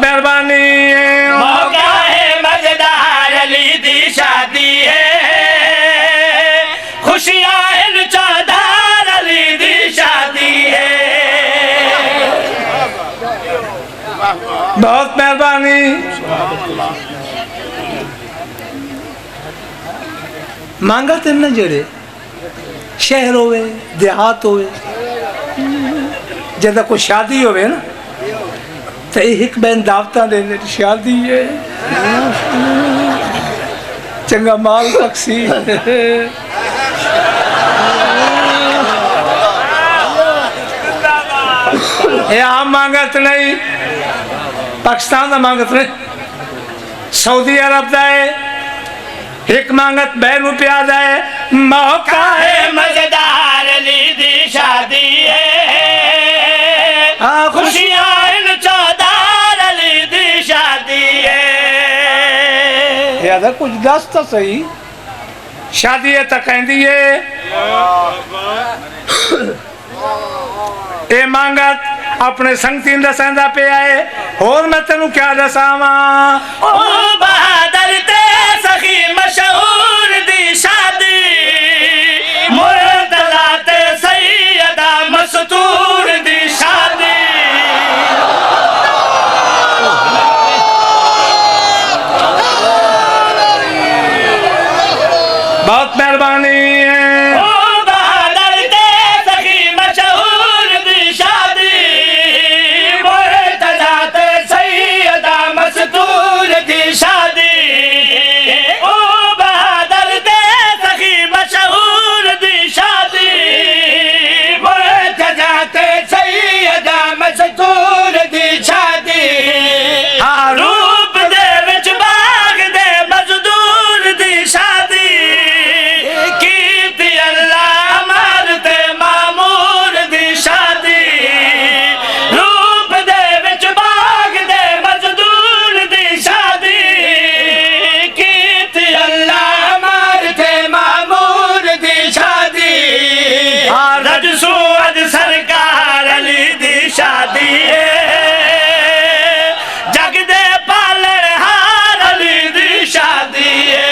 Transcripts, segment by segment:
मेहरबानी मौका है मजेदार अली दी शादी है खुशियां इन चौधार अली दी शादी है बहुत मेहरबानी मांगा तेन जेड़े शहर होवे देहात होवे जदा कोई शादी होवे ना तो एक बैन दावतां दे शादी है चंगा माल बख्शी ये आम मांगत नहीं पाकिस्तान का मांगत नहीं सऊदी अरब का है एक मांगत बहन रुपया है मौका है मजेदार अली दी शादी है खुशियां इन चौधार अली दी शादी है याद कुछ दस तो सही शादी है तो कहती है ये मांगत अपने संगती दसांदा पे आए और मैं तेन क्या दसावा ओ बहादुर ते सखी मशहूर दी शादी मुर्तजा ते सैयदा मस्तूर दी शादी बहुत मेहरबानी ओ बहादुर ते सखी मशहूर दी शादी मुर्तजा ते सैयदा मस्तूर दी शादी ओ बहादुर ते सखी मशहूर दी शादी मुर्तजा ते सैयदा मस्तूर दी शादी रूप दे विच बाग दे मजदूर दी शादी कीती अल्लाह अमर ते मामूर दी शादी रूप दे विच बाग दे मजदूर दी शादी कीती अल्लाह अमर ते मामूर दी शादी रजसू अज सरकार अली दी शादी है जग दे पालन हार अली दी शादी है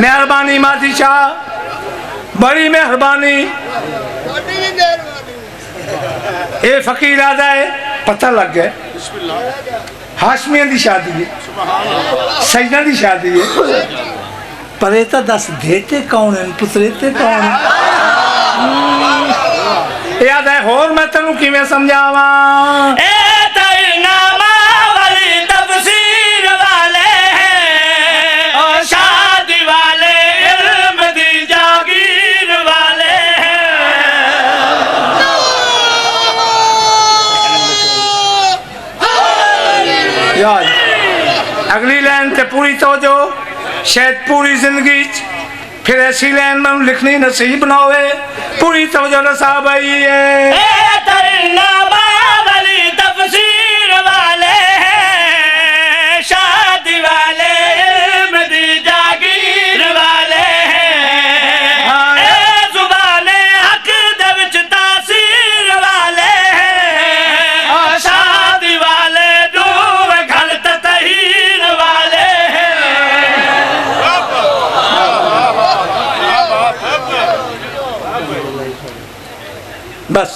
मेहरबानी मादी शाह बड़ी मेहरबानी ये फकीर आदा है पता लग गया हाशमिया की शादी है सजना की शादी है पर ये तो दस देते कौन है पुतरेते कौन है याद है होर मैं तेन किवें समझावा ए तैनामा वाली तफसीर वाले हैं और शादी वाले इल्म दी जागीर वाले हैं याद अगली लाइन ते पूरी तवज्जो शायद पूरी जिंदगी फिर ऐसी लाइन में लिखनी नसीब ना होवे पूरी तवज्जो नसा भाई है ए तैनामा वाली तफसीर वाले हैं शादी वाले इल्म दी जागीर वाले हैं ए जुबाने हक दे विच तासीर वाले हैं शादी वाले दूर घल तहीर वाले हैं बस